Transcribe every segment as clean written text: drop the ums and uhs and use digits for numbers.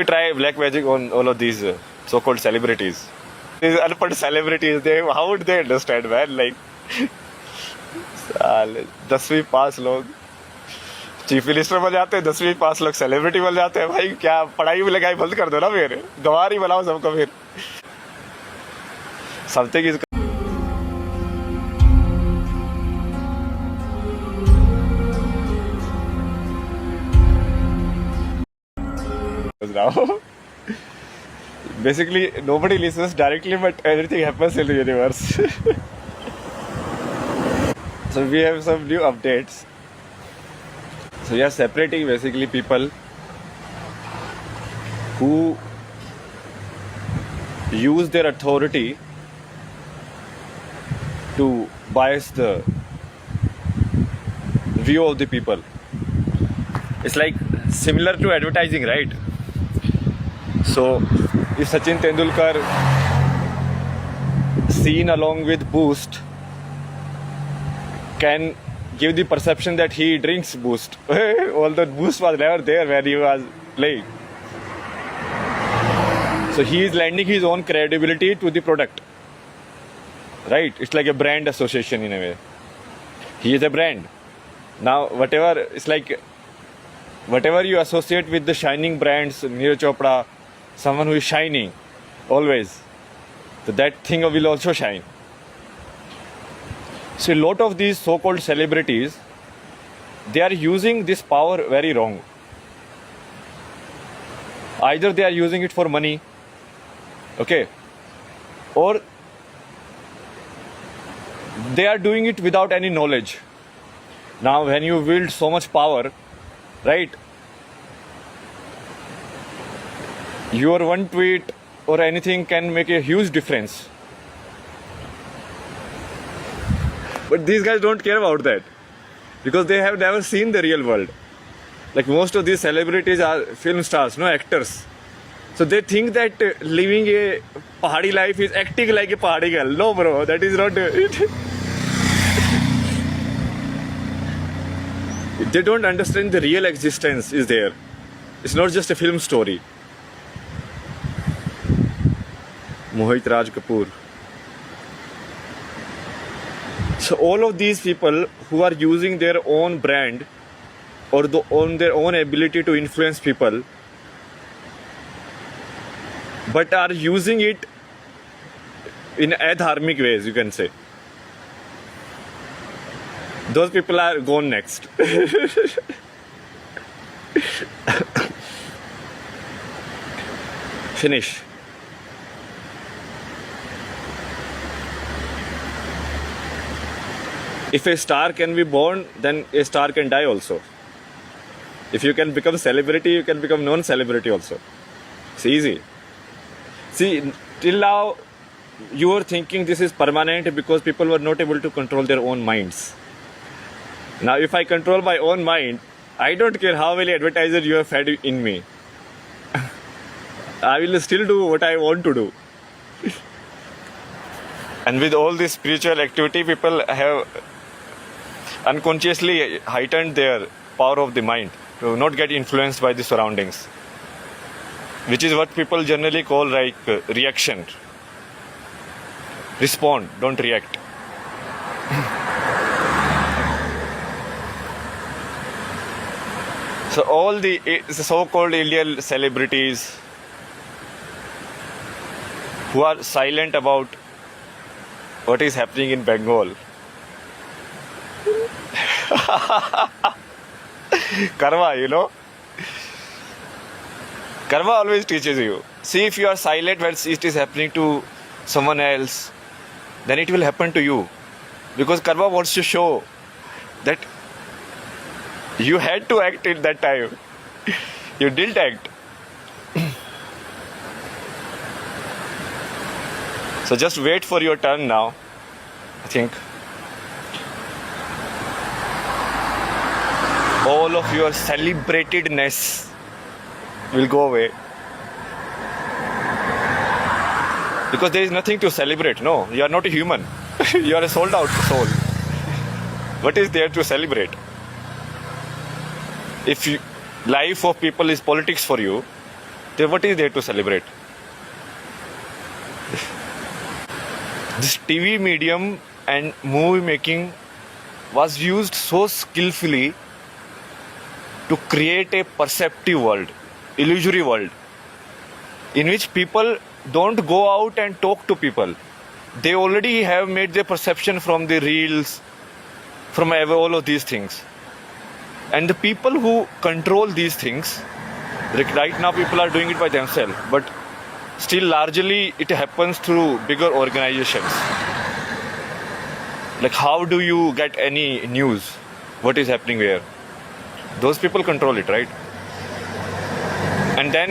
We try black magic on all of these so-called celebrities. These unpad celebrities, how would they understand, man? Like, 10वीं पास लोग chief minister बन जाते हैं, 10वीं पास लोग सेलिब्रिटी बन जाते हैं। भाई क्या पढ़ाई में लगाई बंद कर दो ना, फिर गवार ही बनाओ सबको। फिर something is now. Basically, nobody listens directly, but everything happens in the universe. So we have some new updates. So we are separating basically people who use their authority to bias the view of the people. It's like similar to advertising, right? So if Sachin Tendulkar seen along with Boost can give the perception that he drinks Boost, although Boost was never there when he was playing. So he is lending his own credibility to the product, right? It's like a brand association in a way. He is a brand. Now whatever, it's like whatever you associate with the shining brands, Neeraj Chopra, someone who is shining always, so that thing will also shine. So a lot of these so-called celebrities, they are using this power very wrong. Either they are using it for money, okay, or they are doing it without any knowledge. Now when you wield so much power, right, your one tweet or anything can make a huge difference. But these guys don't care about that because they have never seen the real world. Like most of these celebrities are film stars, no actors. So they think that living a pahadi life is acting like a pahadi girl. No bro, that is not it. They don't understand the real existence is there. It's not just a film story. Mohit Raj Kapoor. So all of these people who are using their own brand or on their own ability to influence people, but are using it in adharmic ways, you can say. Those people are gone next. Finish. If a star can be born, then a star can die also. If you can become celebrity, you can become non-celebrity also. It's easy. See, till now, you were thinking this is permanent because people were not able to control their own minds. Now, if I control my own mind, I don't care how many advertisers you have fed in me. I will still do what I want to do. And with all this spiritual activity, people have unconsciously heightened their power of the mind to not get influenced by the surroundings, which is what people generally call like reaction. Respond, don't react. So all the so-called Indian celebrities who are silent about what is happening in Bengal. Karma, you know. Karma always teaches you. See, if you are silent when it is happening to someone else, then it will happen to you. Because karma wants to show that you had to act in that time. You didn't act. So just wait for your turn now, I think. All of your celebratedness will go away. Because there is nothing to celebrate. No, you are not a human. You are a sold out soul. What is there to celebrate? If life of people is politics for you, then what is there to celebrate? This TV medium and movie making was used so skillfully to create a perceptive world, illusory world, in which people don't go out and talk to people. They already have made their perception from the reels, from all of these things. And the people who control these things, like right now people are doing it by themselves, but still largely it happens through bigger organizations. Like how do you get any news? What is happening where? Those people control it, right? And then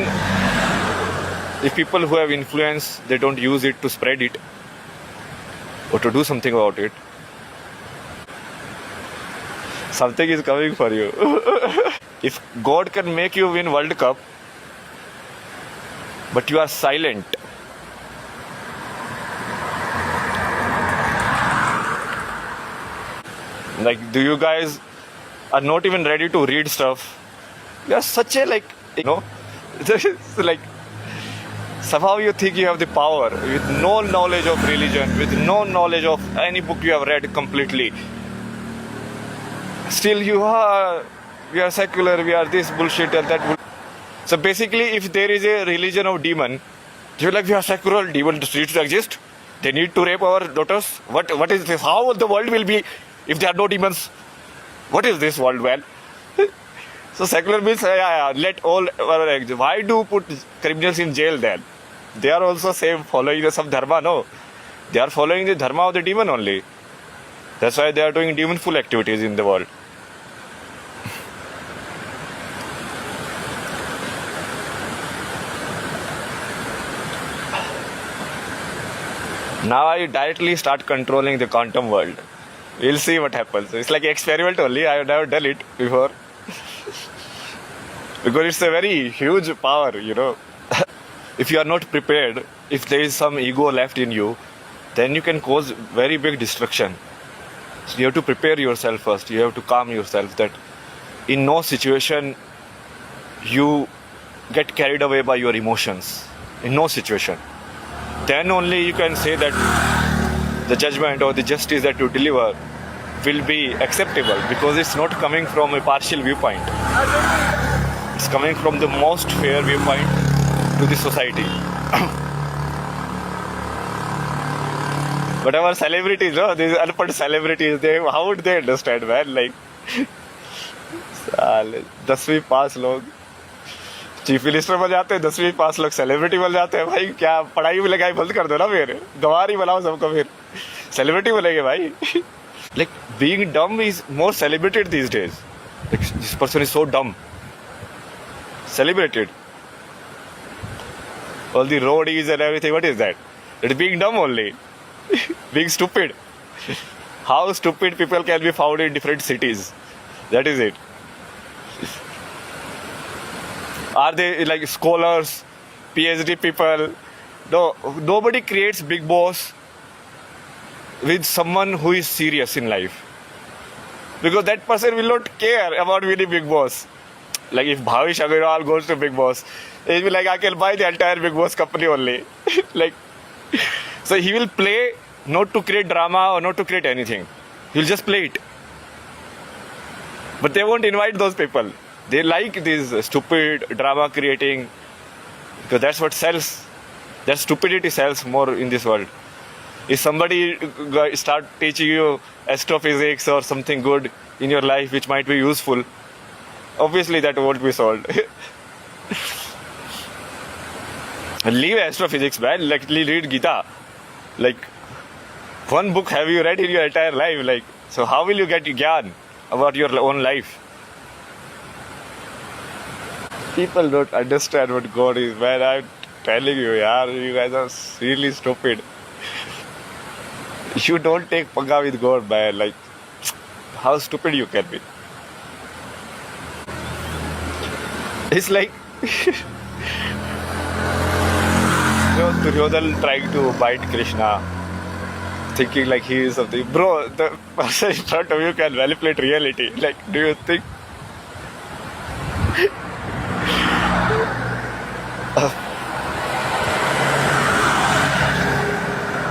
if people who have influence, they don't use it to spread it or to do something about it, something is coming for you. If God can make you win World Cup, but you are silent, like, do you guys are not even ready to read stuff? You are such a, like, you know, like, somehow you think you have the power with no knowledge of religion, with no knowledge of any book you have read completely. Still we are secular, we are this bullshit and that bullshit. So basically, if there is a religion of demon, you're like, we are secular, demon needs to exist. They need to rape our daughters. What is this? How the world will be if there are no demons? What is this world, man? So secular means, let all. Why do put criminals in jail then? They are also same following some dharma, no? They are following the dharma of the demon only. That's why they are doing demonful activities in the world. Now I directly start controlling the quantum world. We'll see what happens. It's like an experiment only. I have never done it before. Because it's a very huge power, you know. If you are not prepared, if there is some ego left in you, then you can cause very big destruction. So you have to prepare yourself first. You have to calm yourself that in no situation you get carried away by your emotions. In no situation. Then only you can say that the judgment or the justice that you deliver will be acceptable, because it's not coming from a partial viewpoint. It's coming from the most fair viewpoint to the society. But our celebrities, no, these unpad celebrities, how would they understand, man? Like, 10वीं पास लोग chief minister बन जाते हैं, 10वीं पास लोग celebrity बन जाते हैं। भाई क्या पढ़ाई में लगाई बंद कर दो ना, फिर गवार ही बनाओ सबको, फिर सेलिब्रिटी बनेंगे भाई। Like, being dumb is more celebrated these days. Like, this person is so dumb. Celebrated. All the roadies and everything, what is that? It's being dumb only. Being stupid. How stupid people can be found in different cities. That is it. Are they like scholars, PhD people? No, nobody creates Big Boss with someone who is serious in life. Because that person will not care about winning Big Boss. Like if Bhavish Agarwal goes to Big Boss, he'll be like, I can buy the entire Big Boss company only. Like, so he will play not to create drama or not to create anything. He'll just play it. But they won't invite those people. They like this stupid drama creating, because that's what sells. That stupidity sells more in this world. If somebody start teaching you astrophysics or something good in your life which might be useful, obviously that won't be sold. Leave astrophysics, man. Like, read Gita. Like, one book have you read in your entire life? Like, so how will you get gyan about your own life? People don't understand what God is, man. I'm telling you, you guys are really stupid. You don't take panga with God, man. Like, how stupid you can be. It's like, Duryodhan trying to bite Krishna, thinking like he is something. Bro, the person in front of you can manipulate reality. Like, do you think?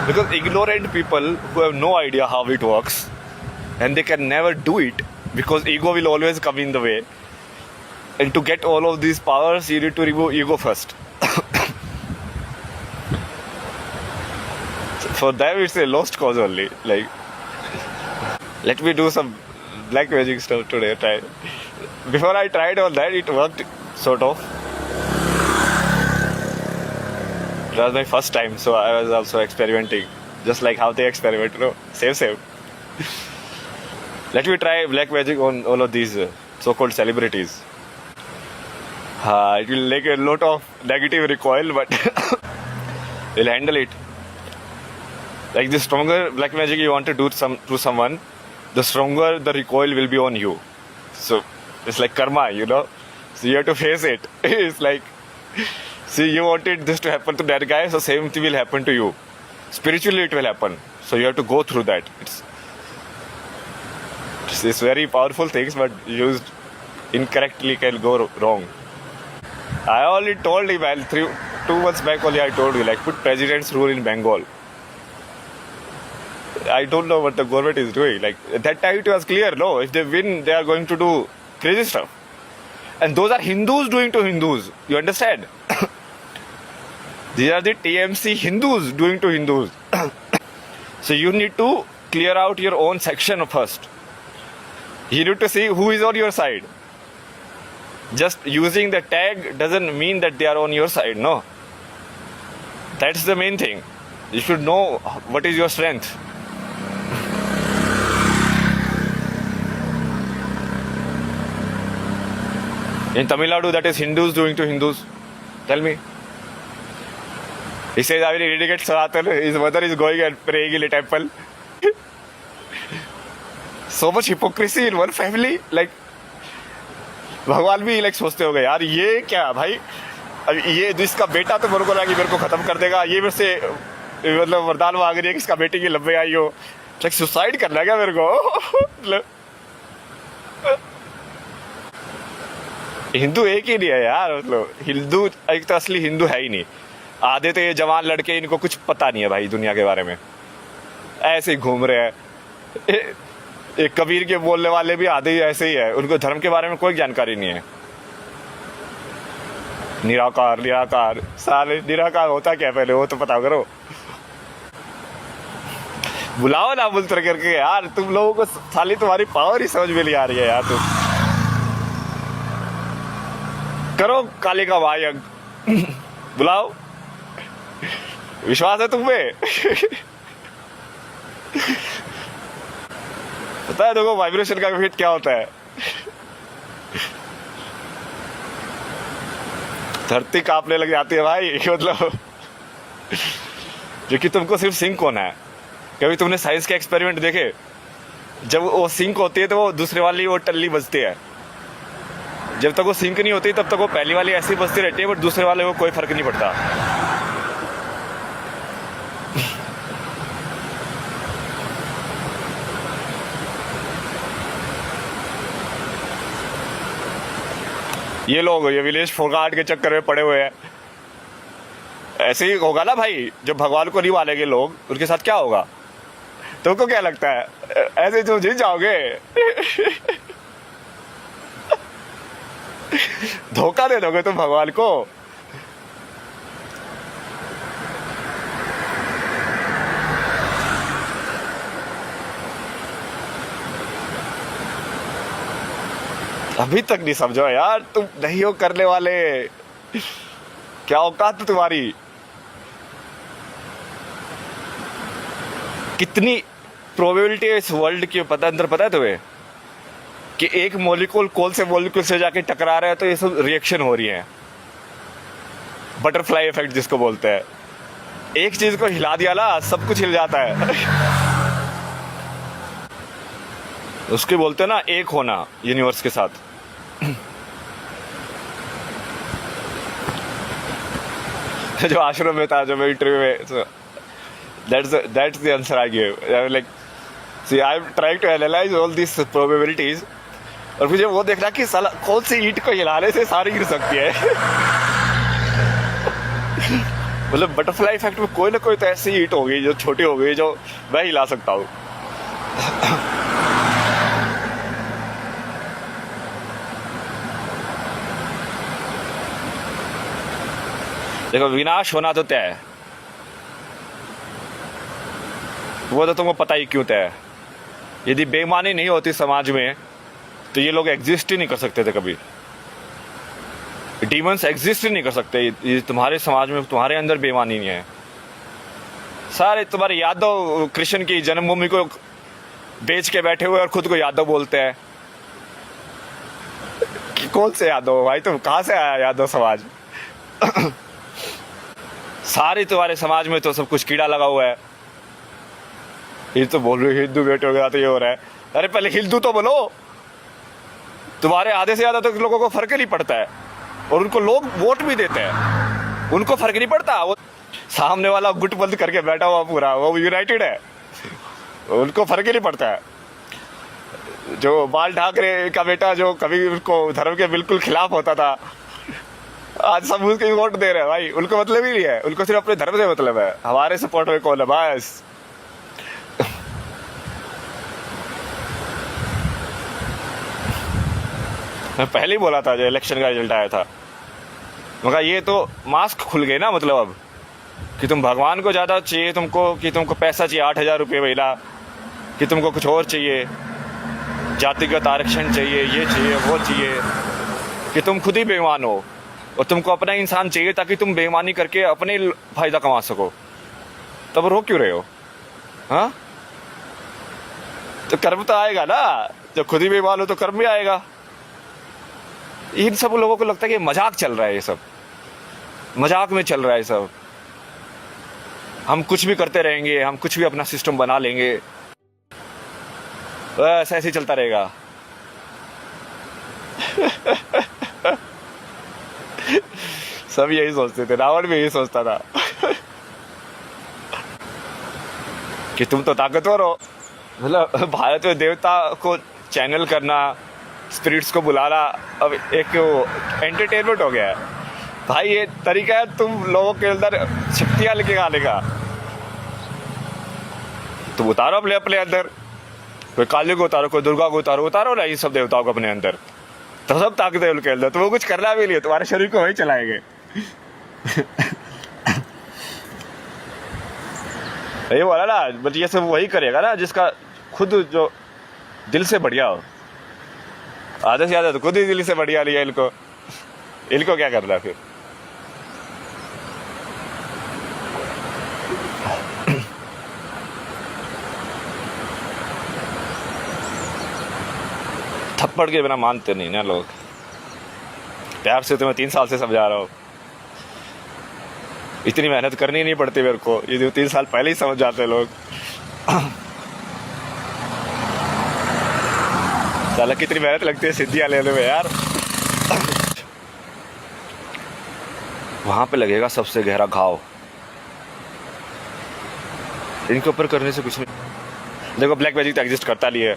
Because ignorant people who have no idea how it works and they can never do it because ego will always come in the way. And to get all of these powers, you need to remove ego first. For them, it's a lost cause only. Like, let me do some black magic stuff today. Try. Before I tried all that, it worked sort of. It was my first time, so I was also experimenting, just like how they experiment. No, same. Let me try black magic on all of these so-called celebrities. It will make a lot of negative recoil, but we'll handle it. Like the stronger black magic you want to do to someone, the stronger the recoil will be on you. So it's like karma, you know. So you have to face it. It's like, see, you wanted this to happen to that guy, so same thing will happen to you. Spiritually, it will happen. So you have to go through that. It's very powerful things, but used incorrectly can go wrong. I only told him, 2 months back only I told you, like, put president's rule in Bengal. I don't know what the government is doing. Like, at that time it was clear, no, if they win, they are going to do crazy stuff. And those are Hindus doing to Hindus. You understand? These are the TMC Hindus doing to Hindus. So you need to clear out your own section first. You need to see who is on your side. Just using the tag doesn't mean that they are on your side, no. That's the main thing. You should know what is your strength. In Tamil Nadu, that is Hindus doing to Hindus. Tell me. He says, I will eradicate Sanatan. His mother is going and praying in a temple. So much hypocrisy in one family. Like, भगवान भी like सोचते हो गए यार ये क्या भाई, अब ये जिसका बेटा तो मेरे को लगा कि मेरे को खत्म कर देगा, ये मेरे से मतलब वरदान मांग रही है कि इसका बेटे की लंबे आई हो, लाइक सुसाइड करना क्या मेरे को। हिंदू एक ही नहीं है यार, मतलब हिंदू एक तो असली हिंदू है ही नहीं। आधे तो ये जवान लड़के, इनको कुछ पता नहीं है भाई दुनिया के बारे में, ऐसे ही घूम रहे हैं। एक कबीर के बोलने वाले भी आधे ही ऐसे ही है, उनको धर्म के बारे में कोई जानकारी नहीं है। निराकार निराकार, साले निराकार होता क्या पहले वो तो पता करो। बुलाओ ना बुलतर करके यार, तुम लोगों को साली तुम्हारी पावर ही समझ में नहीं आ रही है यार। तुम करो काले का वायंग, बुलाओ, विश्वास है तुम पे? पता है देखो वाइब्रेशन का इफेक्ट क्या होता है। धरती कांपने लग जाती है भाई, मतलब जो कि तुमको सिर्फ सिंक होना है। कभी तुमने साइंस के एक्सपेरिमेंट देखे? जब वो सिंक होती है तो वो दूसरे वाली वो टल्ली बजती है, जब तक वो सिंक नहीं होती तब तक वो पहली वाली ऐसी बजती रहती है, बट दूसरे वाले को कोई फर्क नहीं पड़ता। ये लोग ये विलेज फोगाट के चक्कर में पड़े हुए हैं। ऐसे ही होगा ना भाई, जब भगवान को नहीं मानेंगे लोग, उनके साथ क्या होगा? तुमको क्या लगता है ऐसे तुम जीत जाओगे? धोखा दे दोगे तुम भगवान को। अभी तक नहीं समझो यार, तुम नहीं हो करने वाले। क्या औकात है तुम्हारी? कितनी प्रोबेबिलिटी है इस वर्ल्ड की, अंदर पता है तुम्हें कि एक मॉलिक्यूल कौन से मॉलिक्यूल से जाके टकरा रहा है तो ये सब रिएक्शन हो रही है। बटरफ्लाई इफेक्ट जिसको बोलते हैं। एक चीज को हिला दिया ना, सब कुछ हिल जाता है। उसके बोलते हैं ना एक होना यूनिवर्स के साथ। जो आश्रम में था, जो मैं इंटरव्यू में, that's the answer I gave. Like, see, I'm trying to analyze all these probabilities, और मुझे वो देखना कि साला कौन सी ईंट को हिलाने से सारी गिर सकती है। मतलब बटरफ्लाई इफेक्ट में कोई ना कोई तो ऐसी ईंट होगी जो छोटी हो गई जो मैं हिला सकता हूँ। देखो विनाश होना तो तय है, वो तो तुमको पता ही क्यों तय है। यदि बेईमानी नहीं होती समाज में तो ये लोग एग्जिस्ट ही नहीं कर सकते थे कभी। डीमंस एग्जिस्ट ही नहीं कर सकते ये तुम्हारे समाज में, तुम्हारे अंदर बेईमानी नहीं है। सारे तुम्हारे यादव कृष्ण की जन्मभूमि को बेच के बैठे हुए और खुद को यादव बोलते हैं। कौन से यादव भाई, तुम कहां से आया यादव समाज? सारे तुम्हारे समाज में तो सब कुछ कीड़ा लगा हुआ है। ये तो बोल रहे हिंदू बेटे हो गया तो ये हो रहा है। अरे पहले हिंदू तो बोलो। तुम्हारे आधे से ज्यादा तो लोगों को फर्क ही नहीं पड़ता है, और उनको लोग वोट भी देते हैं, उनको फर्क नहीं पड़ता। वो सामने वाला गुट बंद करके बैठा हुआ पूरा, वो यूनाइटेड है, उनको फर्क ही नहीं पड़ता है। जो बाल ठाकरे का बेटा जो कभी उनको धर्म के बिल्कुल खिलाफ होता था, आज सब उसके वोट दे रहे हैं भाई। उनको मतलब ही नहीं है, उनको सिर्फ अपने धर्म से मतलब है। हमारे सपोर्ट में कौन है बस। मैं पहले ही बोला था जो इलेक्शन का रिजल्ट आया था, मगर ये तो मास्क खुल गए ना, मतलब अब कि तुम भगवान को ज्यादा चाहिए तुमको, कि तुमको पैसा चाहिए 8,000 रुपये महीना, कि तुमको कुछ और चाहिए, जातिगत आरक्षण चाहिए, ये चाहिए वो चाहिए, कि तुम खुद ही बेईमान हो और तुमको अपना इंसान चाहिए ताकि तुम बेईमानी करके अपने फायदा कमा सको। तब रो क्यों रहे हो? हाँ, तो कर्म तो आएगा ना, जब खुद ही बेईमान हो तो कर्म भी आएगा। इन सब लोगों को लगता है कि मजाक चल रहा है, ये सब मजाक में चल रहा है सब। हम कुछ भी करते रहेंगे, हम कुछ भी अपना सिस्टम बना लेंगे, बस ऐसे ही चलता रहेगा। सब यही सोचते थे, रावण भी यही सोचता था कि तुम तो ताकतवर हो। मतलब भारत में देवता को चैनल करना, स्पिरिट्स को बुलाना अब एक एंटरटेनमेंट हो गया है भाई। ये तरीका है तुम लोगों के अंदर शक्तियां लेके आने का। तुम उतारो अपने अपने अंदर, कोई काली को उतारो, कोई दुर्गा को उतारो, उतारो ना ये सब देवताओं को अपने अंदर, तो सब ताकत है उनके अंदर। तो वो कुछ करना भी नहीं है, तुम्हारे शरीर को वही चलाएंगे। ये बोला ना, बट ये सब वही करेगा ना जिसका खुद जो दिल से बढ़िया हो। आधे से ज्यादा तो खुद ही दिल से बढ़िया लिया, इनको क्या करना फिर? थप्पड़ के बिना मानते नहीं ना लोग। प्यार से तुम्हें 3 साल से समझा रहा हूँ, इतनी मेहनत करनी नहीं पड़ती मेरे को, ये 3 साल पहले ही समझ जाते लोग। साला कितनी मेहनत लगती है सिद्धियां लेने में यार। वहां पे लगेगा सबसे गहरा घाव। इनके ऊपर करने से कुछ नहीं। देखो ब्लैक मैजिक तो एग्जिस्ट करता नहीं है,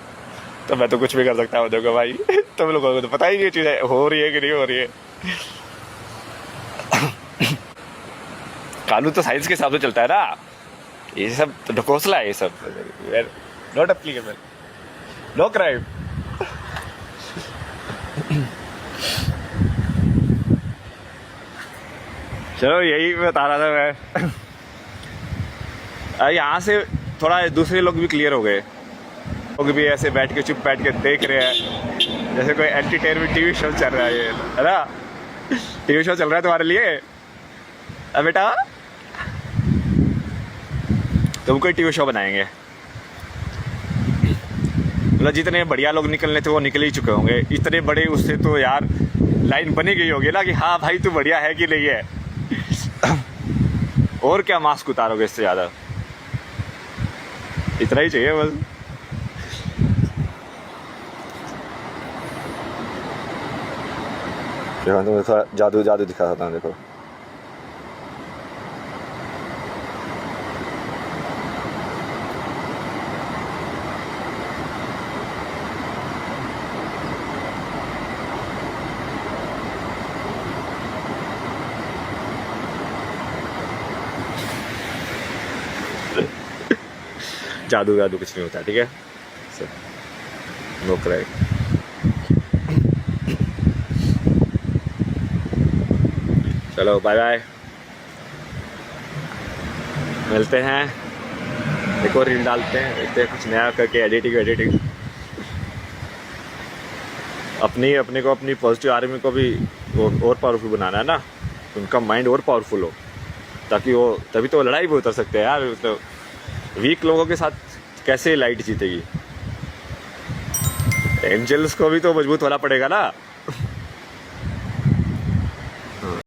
तो मैं तो कुछ भी कर सकता हूँ। देखो भाई, तुम लोगों को तो पता ही नहीं चीजें हो रही है कि नहीं हो रही है। कानून तो साइंस के हिसाब से चलता है ना, ये सब तो ढकोसला है, ये सब नॉट एप्लीकेबल, नो क्राइम। चलो यही बता रहा था मैं। यहाँ से थोड़ा दूसरे लोग भी क्लियर हो गए, लोग भी ऐसे बैठ के चुप बैठ के देख रहे हैं जैसे कोई एंटरटेनमेंट टीवी शो चल रहा है। ये है ना, टीवी शो चल रहा है तुम्हारे लिए। अब बेटा तुम कोई टीवी शो बनाएंगे, मतलब जितने बढ़िया लोग निकलने थे वो निकल ही चुके होंगे। इतने बड़े उससे तो यार लाइन बनी गई होगी ना कि हाँ भाई तू बढ़िया है कि नहीं है। और क्या मास्क उतारोगे इससे ज्यादा? इतना ही चाहिए बस। तुम्हें थोड़ा जादू जादू दिखा सकता हूँ, देखो। जादू वादू कुछ नहीं होता, ठीक है। No cry. चलो बाय बाय, मिलते हैं, एक और रील डालते हैं, देखते हैं कुछ नया करके, एडिटिंग अपने को अपनी पॉजिटिव आर्मी को भी और पावरफुल बनाना है ना, उनका माइंड और पावरफुल हो, ताकि वो तभी तो लड़ाई भी उतर सकते हैं यार। तो वीक लोगों के साथ कैसे लाइट जीतेगी, एंजल्स को भी तो मजबूत होना पड़ेगा ना।